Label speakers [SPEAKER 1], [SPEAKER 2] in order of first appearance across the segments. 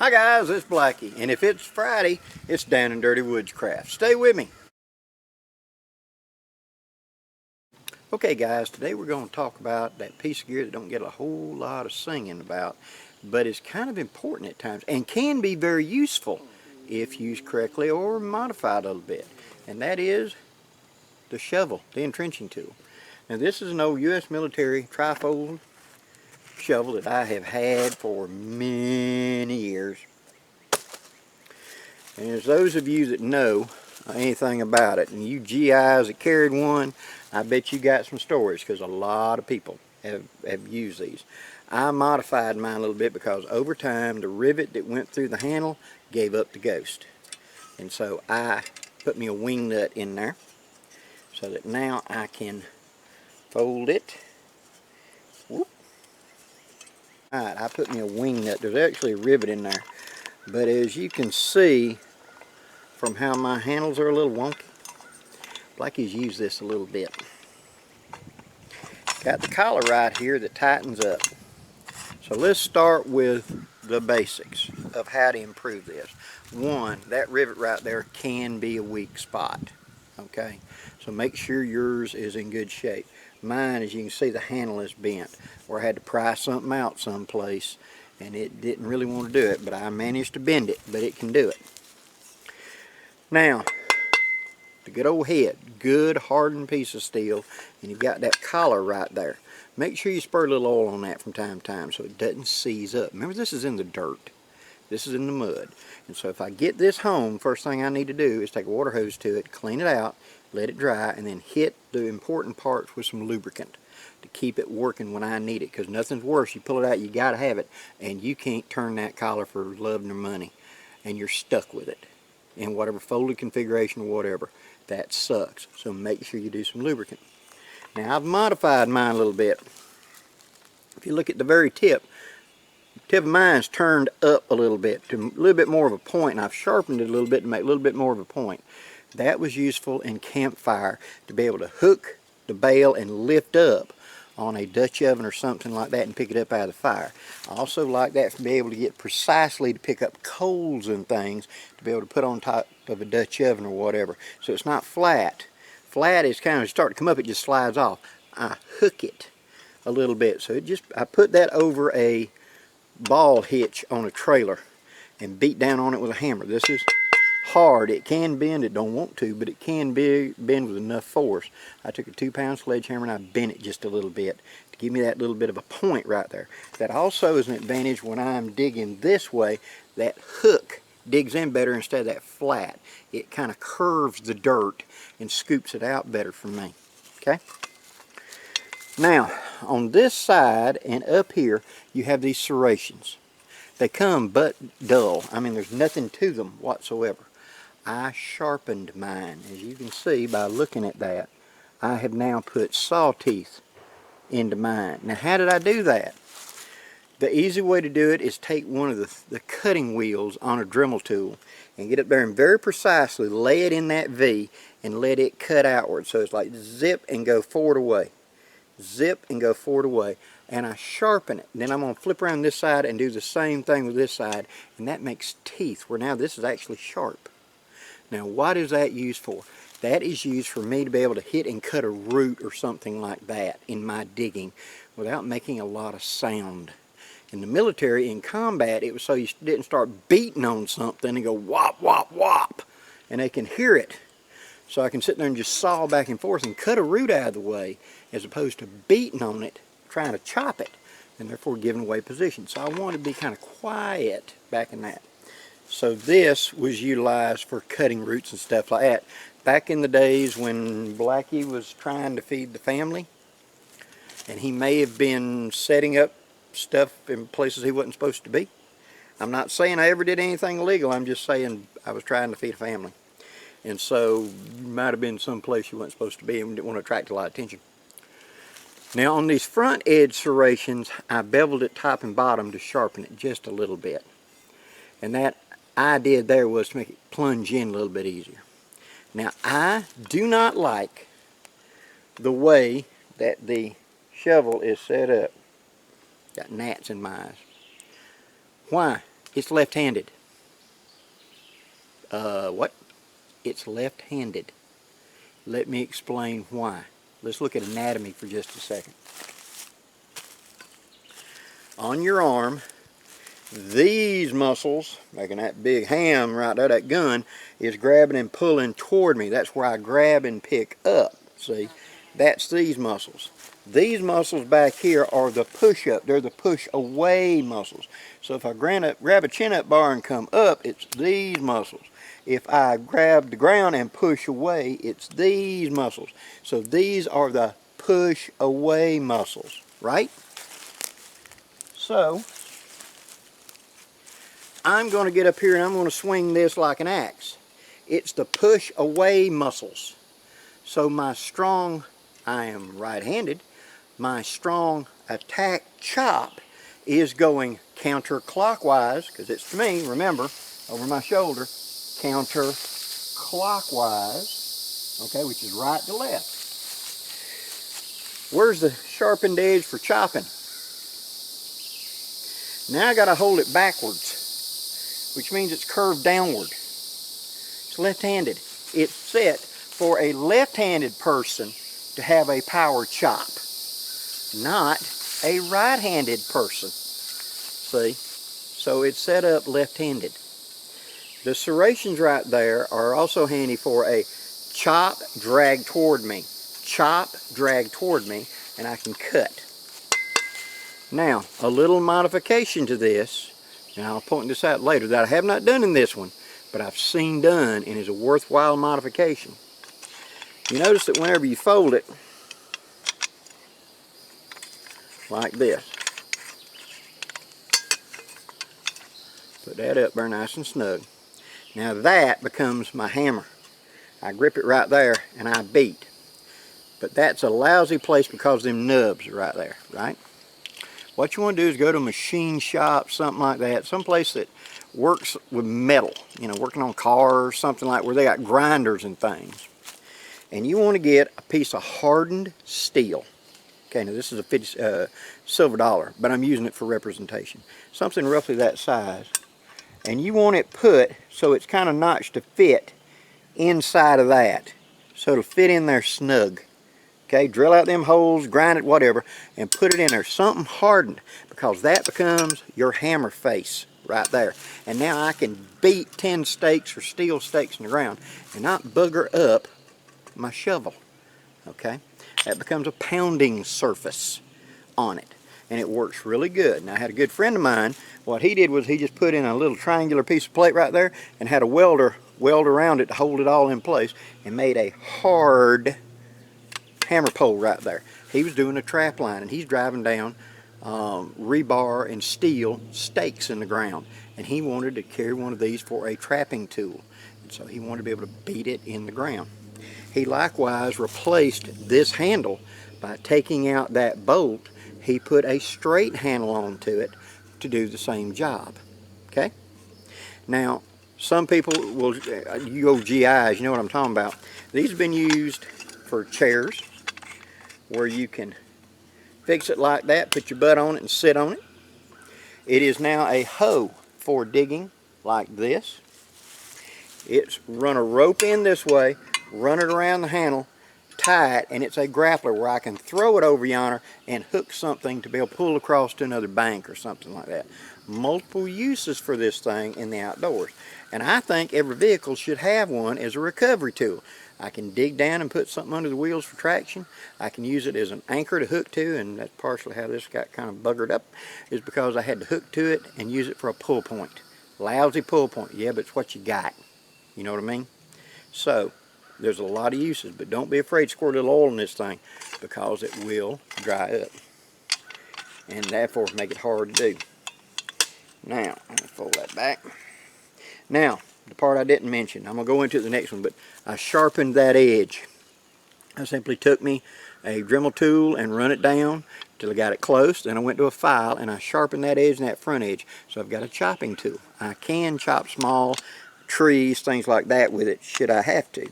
[SPEAKER 1] Hi guys, it's Blackie, and if it's Friday, it's Down and Dirty Woodscraft. Stay with me. Okay guys, today we're going to talk about that piece of gear that don't get a whole lot of singing about, but it's kind of important at times and can be very useful if used correctly or modified a little bit. And that is the shovel, the entrenching tool. Now this is an old U.S. military trifold shovel that I have had for many years. And as those of you that know anything about it, and you GIs that carried one, I bet you got some stories because a lot of people have used these. I modified mine a little bit because over time the rivet that went through the handle gave up the ghost. And so I put me a wing nut in there so that now I can fold it. Whoop. Alright, I put me a wing nut. There's actually a rivet in there. But as you can see from how my handles are a little wonky, Blackie's used this a little bit. Got the collar right here that tightens up. So let's start with the basics of how to improve this. One, that rivet right there can be a weak spot. Okay, so make sure yours is in good shape. Mine, as you can see, the handle is bent, or I had to pry something out someplace and it didn't really want to do it, but I managed to bend it, but it can do it. Now, the good old head, good hardened piece of steel, and you've got that collar right there. Make sure you spurt a little oil on that from time to time so it doesn't seize up. Remember, this is in the dirt. This is in the mud. And so if I get this home, first thing I need to do is take a water hose to it, clean it out, let it dry, and then hit the important parts with some lubricant to keep it working when I need it, because nothing's worse. You pull it out, you got to have it, and you can't turn that collar for love nor money, and you're stuck with it in whatever folded configuration or whatever. That sucks. So make sure you do some lubricant. Now I've modified mine a little bit. If you look at the very tip of mine's turned up a little bit to a little bit more of a point, and I've sharpened it a little bit to make a little bit more of a point. That was useful in campfire to be able to hook the bail and lift up on a Dutch oven or something like that and pick it up out of the fire. I also like that to be able to get precisely to pick up coals and things to be able to put on top of a Dutch oven or whatever. So it's not flat. Flat is kind of start to come up, it just slides off. I hook it a little bit. So I put that over a ball hitch on a trailer and beat down on it with a hammer. This is hard. It can bend. It don't want to, but it can bend with enough force. I took a 2-pound sledgehammer and I bent it just a little bit to give me that little bit of a point right there. That also is an advantage when I'm digging this way. That hook digs in better instead of that flat. It kind of curves the dirt and scoops it out better for me. Okay? Now, on this side and up here, you have these serrations. They come but dull. I mean, there's nothing to them whatsoever. I sharpened mine. As you can see by looking at that, I have now put saw teeth into mine. Now, how did I do that? The easy way to do it is take one of the cutting wheels on a Dremel tool and get up there and very precisely lay it in that V and let it cut outward. So it's like zip and go forward away. Zip and go forward away. And I sharpen it. Then I'm going to flip around this side and do the same thing with this side, and that makes teeth where now this is actually sharp. Now what is that used for? That is used for me to be able to hit and cut a root or something like that in my digging without making a lot of sound. In the military, in combat, it was so you didn't start beating on something and go whop, whop, whop, and they can hear it. So I can sit there and just saw back and forth and cut a root out of the way as opposed to beating on it, trying to chop it, and therefore giving away position. So I wanted to be kind of quiet back in that. So this was utilized for cutting roots and stuff like that. Back in the days when Blackie was trying to feed the family, and he may have been setting up stuff in places he wasn't supposed to be. I'm not saying I ever did anything illegal, I'm just saying I was trying to feed a family. And so you might have been someplace you weren't supposed to be and didn't want to attract a lot of attention. Now on these front edge serrations, I beveled it top and bottom to sharpen it just a little bit. And that idea there was to make it plunge in a little bit easier. Now I do not like the way that the shovel is set up. Got gnats in my eyes. Why? It's left-handed. What? It's left-handed. Let me explain why. Let's look at anatomy for just a second. On your arm, these muscles, making that big ham right there, that gun, is grabbing and pulling toward me. That's where I grab and pick up. See? That's these muscles. These muscles back here are the push-up. They're the push-away muscles. So if I grab a chin-up bar and come up, it's these muscles. If I grab the ground and push away, it's these muscles. So these are the push-away muscles, right? So I'm going to get up here and I'm going to swing this like an axe. It's the push-away muscles. So I am right-handed, my strong attack chop is going counterclockwise, because it's to me, remember, over my shoulder, counterclockwise, okay, which is right to left. Where's the sharpened edge for chopping? Now I got to hold it backwards, which means it's curved downward. It's left-handed. It's set for a left-handed person to have a power chop, not a right-handed person. See? So it's set up left-handed. The serrations right there are also handy for a chop, drag toward me. Chop, drag toward me, and I can cut. Now, a little modification to this, and I'll point this out later, that I have not done in this one, but I've seen done and is a worthwhile modification. You notice that whenever you fold it, like this, put that up there nice and snug. Now that becomes my hammer. I grip it right there and I beat. But that's a lousy place because them nubs are right there, right? What you want to do is go to a machine shop, something like that, someplace that works with metal, you know, working on cars, something like where they got grinders and things. And you want to get a piece of hardened steel. Okay, now this is a silver dollar, but I'm using it for representation. Something roughly that size. And you want it put so it's kind of notched to fit inside of that. So it'll fit in there snug. Okay, drill out them holes, grind it, whatever, and put it in there. Something hardened, because that becomes your hammer face right there. And now I can beat 10 stakes or steel stakes in the ground and not bugger up my shovel. Okay, that becomes a pounding surface on it, and it works really good. Now I had a good friend of mine, what he did was he just put in a little triangular piece of plate right there and had a welder weld around it to hold it all in place and made a hard hammer pole right there. He was doing a trap line and he's driving down rebar and steel stakes in the ground, and he wanted to carry one of these for a trapping tool, and so he wanted to be able to beat it in the ground. He likewise replaced this handle by taking out that bolt. He put a straight handle onto it to do the same job. Okay? Now, some people will, U.S.A.s, you know what I'm talking about. These have been used for chairs where you can fix it like that, put your butt on it and sit on it. It is now a hoe for digging like this. It's run a rope in this way, run it around the handle, tie it, and it's a grappler where I can throw it over yonder and hook something to be able to pull across to another bank or something like that. Multiple uses for this thing in the outdoors. And I think every vehicle should have one as a recovery tool. I can dig down and put something under the wheels for traction. I can use it as an anchor to hook to, and that's partially how this got kind of buggered up, is because I had to hook to it and use it for a pull point. Lousy pull point, yeah, but it's what you got. You know what I mean? So, there's a lot of uses, but don't be afraid to squirt a little oil in this thing, because it will dry up and therefore make it hard to do. Now, let me fold that back. Now, the part I didn't mention, I'm going to go into the next one, but I sharpened that edge. I simply took me a Dremel tool and run it down till I got it close. Then I went to a file and I sharpened that edge and that front edge. So I've got a chopping tool. I can chop small trees, things like that with it, should I have to,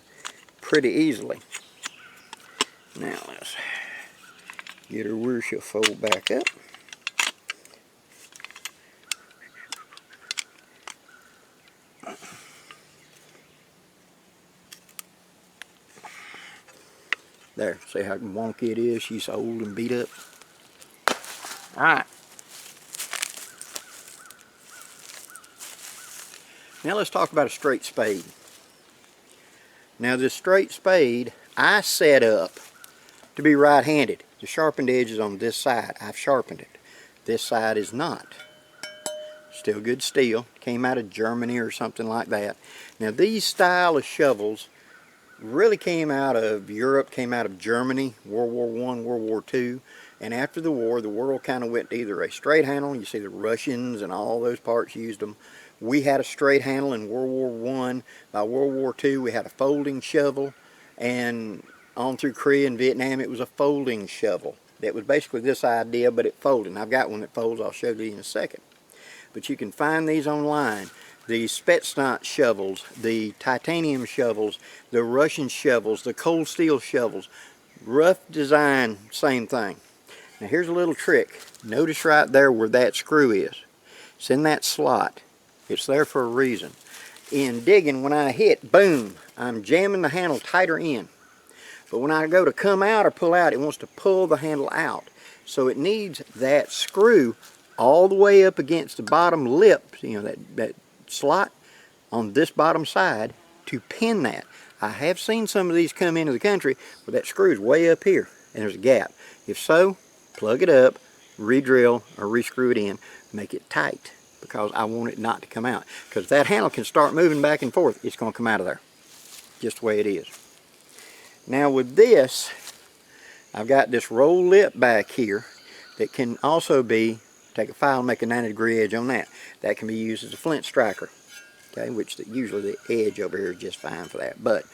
[SPEAKER 1] pretty easily. Now let's get her where she'll fold back up. There, see how wonky it is? She's old and beat up. Alright. Now let's talk about a straight spade. Now this straight spade, I set up to be right-handed. The sharpened edge is on this side. I've sharpened it. This side is not. Still good steel. Came out of Germany or something like that. Now these style of shovels really came out of Europe, came out of Germany, World War I, World War II. And after the war, the world kind of went to either a straight handle. You see the Russians and all those parts used them. We had a straight handle in World War I. By World War II, we had a folding shovel. And on through Korea and Vietnam, it was a folding shovel. That was basically this idea, but it folded. And I've got one that folds. I'll show you in a second. But you can find these online. The Spetsnaz shovels, the titanium shovels, the Russian shovels, the cold steel shovels. Rough design, same thing. Now here's a little trick. Notice right there where that screw is. It's in that slot. It's there for a reason. In digging, when I hit, boom, I'm jamming the handle tighter in. But when I go to come out or pull out, it wants to pull the handle out. So it needs that screw all the way up against the bottom lip, you know, that slot on this bottom side to pin that. I have seen some of these come into the country where that screw is way up here and there's a gap. If so, plug it up, re-drill or re-screw it in, make it tight because I want it not to come out. Because if that handle can start moving back and forth, it's going to come out of there. Just the way it is. Now with this, I've got this roll lip back here that can also be, take a file and make a 90-degree edge on that. That can be used as a flint striker, okay, which usually the edge over here is just fine for that. But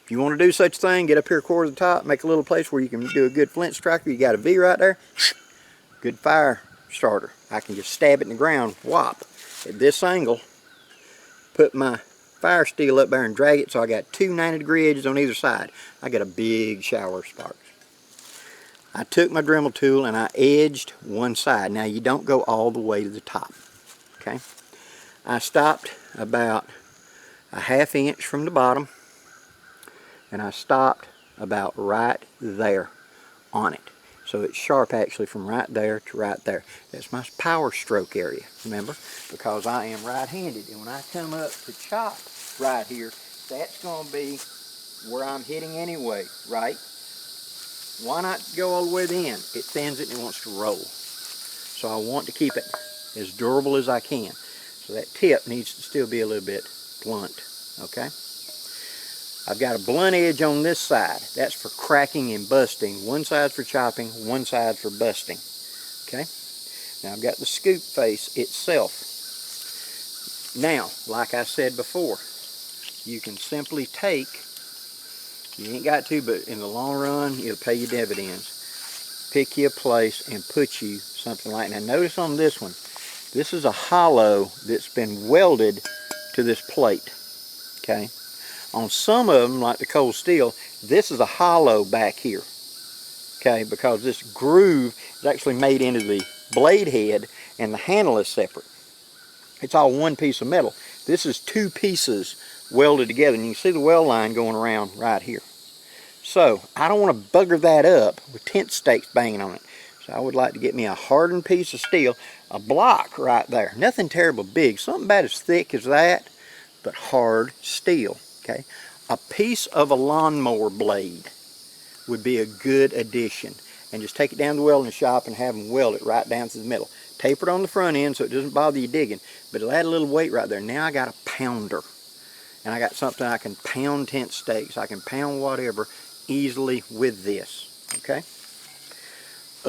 [SPEAKER 1] if you want to do such a thing, get up here toward the top, make a little place where you can do a good flint striker. You got a V right there, good fire starter. I can just stab it in the ground, whop, at this angle, put my fire steel up there and drag it so I got two 90-degree edges on either side. I got a big shower of sparks. I took my Dremel tool and I edged one side. Now you don't go all the way to the top, okay? I stopped about a ½ inch from the bottom and I stopped about right there on it. So it's sharp actually from right there to right there. That's my power stroke area, remember? Because I am right-handed, and when I come up to chop right here, that's going to be where I'm hitting anyway, right? Why not go all the way to the end? It thins it and it wants to roll. So I want to keep it as durable as I can. So that tip needs to still be a little bit blunt, okay? I've got a blunt edge on this side. That's for cracking and busting. One side's for chopping, one side's for busting, okay? Now I've got the scoop face itself. Now, like I said before, you can simply take, you ain't got to, but in the long run, it'll pay you dividends. Pick you a place and put you something like that. Now notice on this one, this is a hollow that's been welded to this plate, okay? On some of them, like the cold steel, this is a hollow back here, okay? Because this groove is actually made into the blade head and the handle is separate. It's all one piece of metal. This is two pieces welded together, and you can see the weld line going around right here. So I don't want to bugger that up with tent stakes banging on it. So I would like to get me a hardened piece of steel, a block right there. Nothing terrible big, something about as thick as that, but hard steel, okay? A piece of a lawnmower blade would be a good addition. And just take it down to the welding shop and have them weld it right down through the middle. Taper it on the front end so it doesn't bother you digging, but it'll add a little weight right there. Now I got a pounder. And I got something I can pound tent stakes, I can pound whatever easily with this, okay?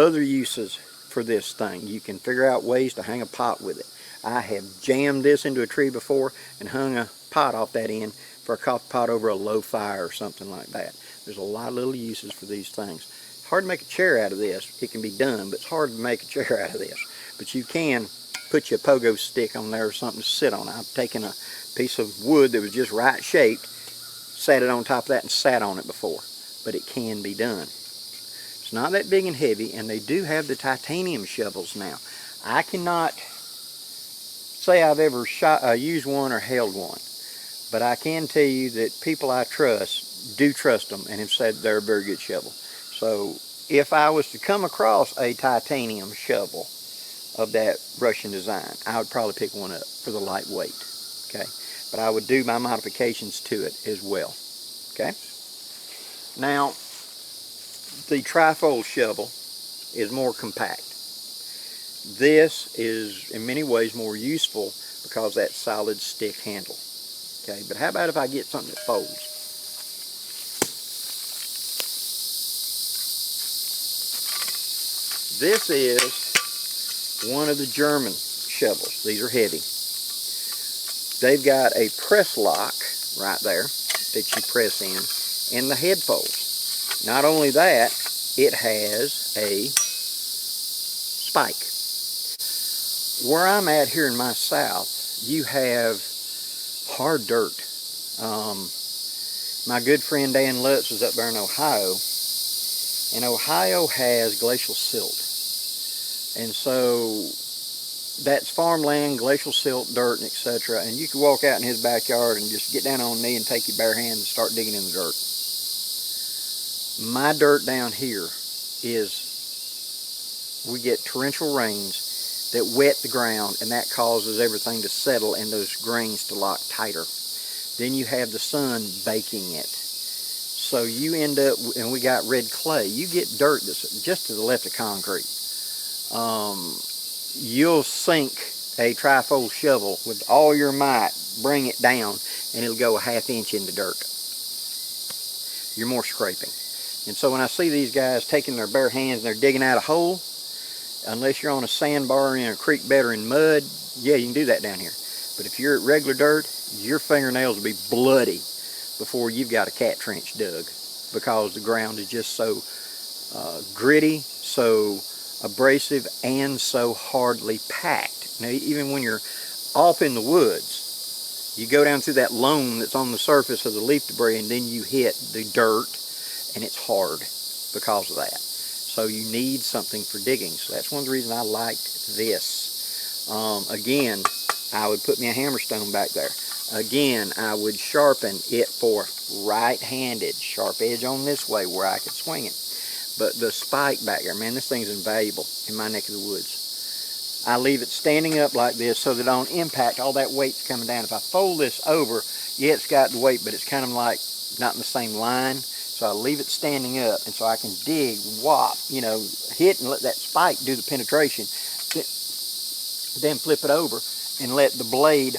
[SPEAKER 1] Other uses for this thing, you can figure out ways to hang a pot with it. I have jammed this into a tree before and hung a pot off that end for a coffee pot over a low fire or something like that. There's a lot of little uses for these things. It's hard to make a chair out of this. It can be done, but it's hard to make a chair out of this. But you can put your pogo stick on there or something to sit on. I've taken a piece of wood that was just right shaped, sat it on top of that and sat on it before. But it can be done. It's not that big and heavy, and they do have the titanium shovels now. I cannot say I've ever used one or held one, but I can tell you that people I trust do trust them and have said they're a very good shovel. So if I was to come across a titanium shovel of that Russian design, I would probably pick one up for the lightweight. Okay, but I would do my modifications to it as well. Okay, now the trifold shovel is more compact. This is in many ways more useful because that solid stick handle. Okay, but how about if I get something that folds? This is one of the German shovels. These are heavy. They've got a press lock right there that you press in the head folds. Not only that, it has a spike. Where I'm at here in my south, you have hard dirt. My good friend Dan Lutz is up there in Ohio, and Ohio has glacial silt. And so that's farmland, glacial silt, dirt, and etc. And you can walk out in his backyard and just get down on one knee and take your bare hands and start digging in the dirt. My dirt down here is, we get torrential rains that wet the ground, and that causes everything to settle and those grains to lock tighter. Then you have the sun baking it. So you end up, and we got red clay, you get dirt that's just to the left of concrete. You'll sink a trifold shovel with all your might, bring it down, and it'll go a ½ inch into dirt. You're more scraping. And so when I see these guys taking their bare hands and they're digging out a hole, unless you're on a sandbar in a creek bed or in mud, yeah, you can do that down here. But if you're at regular dirt, your fingernails will be bloody before you've got a cat trench dug, because the ground is just so gritty, so abrasive, and so hardly packed. Now, even when you're off in the woods, you go down through that loam that's on the surface of the leaf debris, and then you hit the dirt, and it's hard because of that. So you need something for digging. So that's one of the reasons I liked this. Again, I would put me a hammerstone back there. Again, I would sharpen it for right-handed, sharp edge on this way where I could swing it. But the spike back there, man, this thing's invaluable in my neck of the woods. I leave it standing up like this so that it don't impact all that weight's coming down. If I fold this over, yeah, it's got the weight, but it's kind of like not in the same line. So I leave it standing up, and so I can dig, whop, you know, hit and let that spike do the penetration. Then flip it over and let the blade,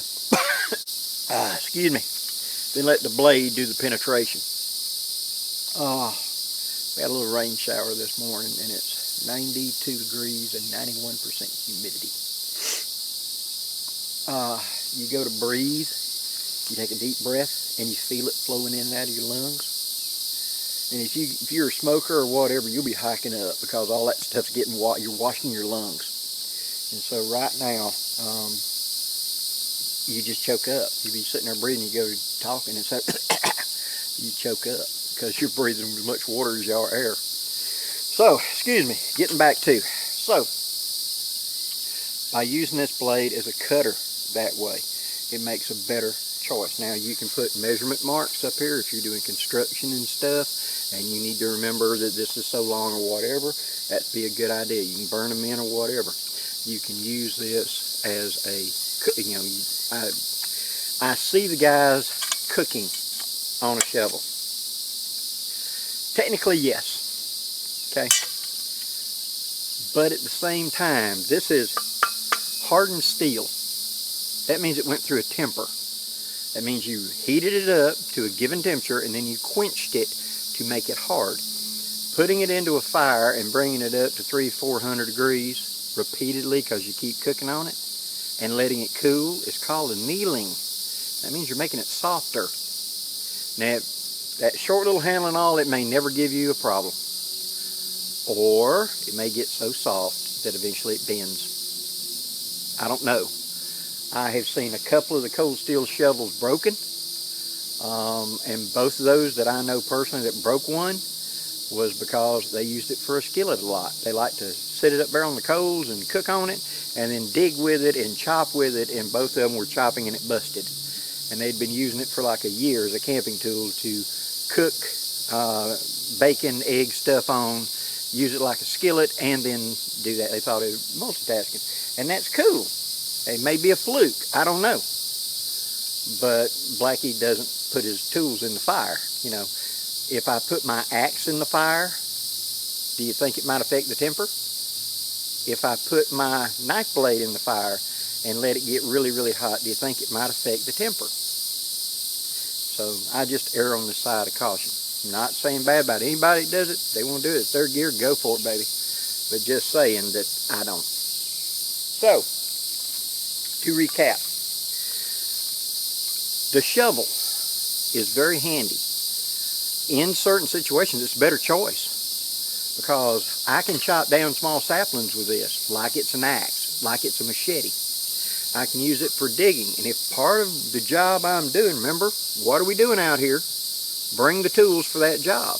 [SPEAKER 1] excuse me, then let the blade do the penetration. We had a little rain shower this morning, and it's 92 degrees and 91% humidity. You go to breathe, you take a deep breath, and you feel it flowing in and out of your lungs. And if you're a smoker or whatever, you'll be hiking up because all that stuff's getting you're washing your lungs. And so right now, you just choke up. You be sitting there breathing, you go talking, and so you choke up because you're breathing as much water as you are air. So, excuse me, getting back to, so by using this blade as a cutter that way, it makes a better choice. Now you can put measurement marks up here if you're doing construction and stuff, and you need to remember that this is so long or whatever. That'd be a good idea. You can burn them in or whatever. You can use this as a, you know, I see the guys cooking on a shovel. Technically, yes. Okay. But at the same time, this is hardened steel. That means it went through a temper. That means you heated it up to a given temperature and then you quenched it to make it hard. Putting it into a fire and bringing it up to 300-400 degrees repeatedly because you keep cooking on it and letting it cool is called annealing. That means you're making it softer. Now, that short little handle and all, it may never give you a problem. Or it may get so soft that eventually it bends. I don't know. I have seen a couple of the cold steel shovels broken, and both of those that I know personally that broke one was because they used it for a skillet a lot. They like to set it up there on the coals and cook on it, and then dig with it and chop with it, and both of them were chopping and it busted. And they'd been using it for like a year as a camping tool to cook bacon, egg stuff on, use it like a skillet, and then do that. They thought it was multitasking. And that's cool. It may be a fluke, I don't know. But Blackie doesn't put his tools in the fire. You know, if I put my axe in the fire, do you think it might affect the temper? If I put my knife blade in the fire and let it get really, really hot, do you think it might affect the temper? So I just err on the side of caution. I'm not saying bad about anybody that does it. They want to do it. It's their gear. Go for it, baby. But just saying that I don't. So, to recap, the shovel is very handy. In certain situations, it's a better choice because I can chop down small saplings with this like it's an axe, like it's a machete. I can use it for digging. And if part of the job I'm doing, remember, what are we doing out here? Bring the tools for that job.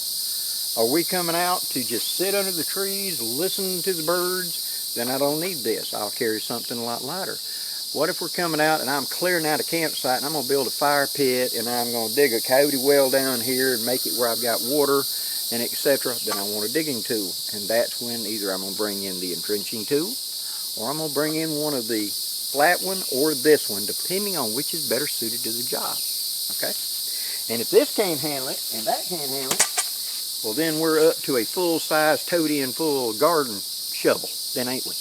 [SPEAKER 1] Are we coming out to just sit under the trees, listen to the birds? Then I don't need this. I'll carry something a lot lighter. What if we're coming out and I'm clearing out a campsite and I'm going to build a fire pit and I'm going to dig a coyote well down here and make it where I've got water and etc. Then I want a digging tool. And that's when either I'm going to bring in the entrenching tool or I'm going to bring in one of the flat one or this one, depending on which is better suited to the job. Okay? And if this can't handle it and that can't handle it, well then we're up to a full-size tote-in full garden shovel, then ain't we?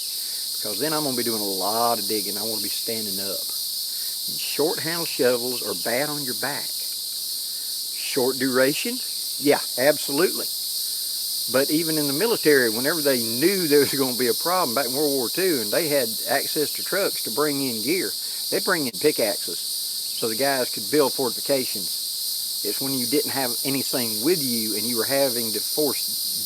[SPEAKER 1] Because then I'm going to be doing a lot of digging. I want to be standing up. And short handle shovels are bad on your back. Short duration? Yeah, absolutely. But even in the military, whenever they knew there was going to be a problem back in World War II and they had access to trucks to bring in gear, they'd bring in pickaxes so the guys could build fortifications. It's when you didn't have anything with you and you were having to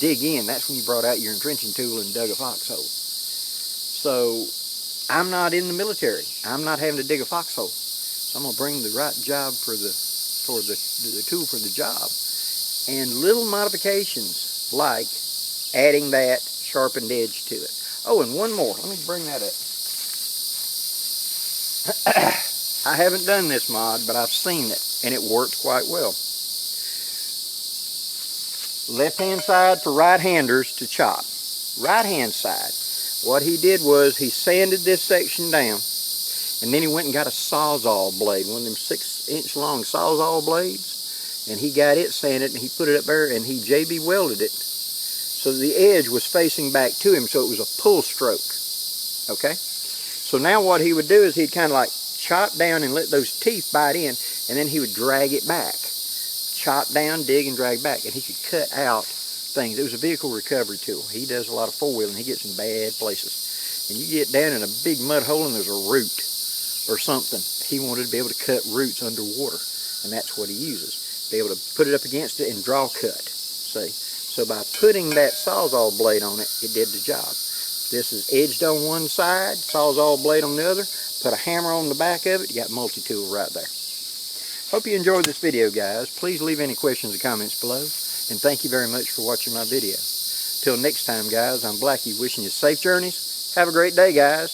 [SPEAKER 1] dig in, that's when you brought out your entrenching tool and dug a foxhole. So I'm not in the military. I'm not having to dig a foxhole. So I'm going to bring the right job for the tool for the job. And little modifications like adding that sharpened edge to it. Oh, and one more. Let me bring that up. I haven't done this mod, but I've seen it, and it worked quite well. Left-hand side for right-handers to chop. Right-hand side. What he did was he sanded this section down, and then he went and got a sawzall blade, one of them 6-inch long sawzall blades, and he got it sanded, and he put it up there, and he JB welded it so the edge was facing back to him, so it was a pull stroke. Okay? So now what he would do is he'd kind of like chop down and let those teeth bite in, and then he would drag it back. Chop down, dig, and drag back, and he could cut out things. It was a vehicle recovery tool. He does a lot of four-wheeling. He gets in bad places. And you get down in a big mud hole and there's a root or something. He wanted to be able to cut roots underwater, and that's what he uses. Be able to put it up against it and draw cut. See? So by putting that sawzall blade on it, it did the job. This is edged on one side, sawzall blade on the other. Put a hammer on the back of it, you got MultiTool right there. Hope you enjoyed this video, guys. Please leave any questions or comments below. And thank you very much for watching my video. Till next time, guys, I'm Blackie wishing you safe journeys. Have a great day, guys.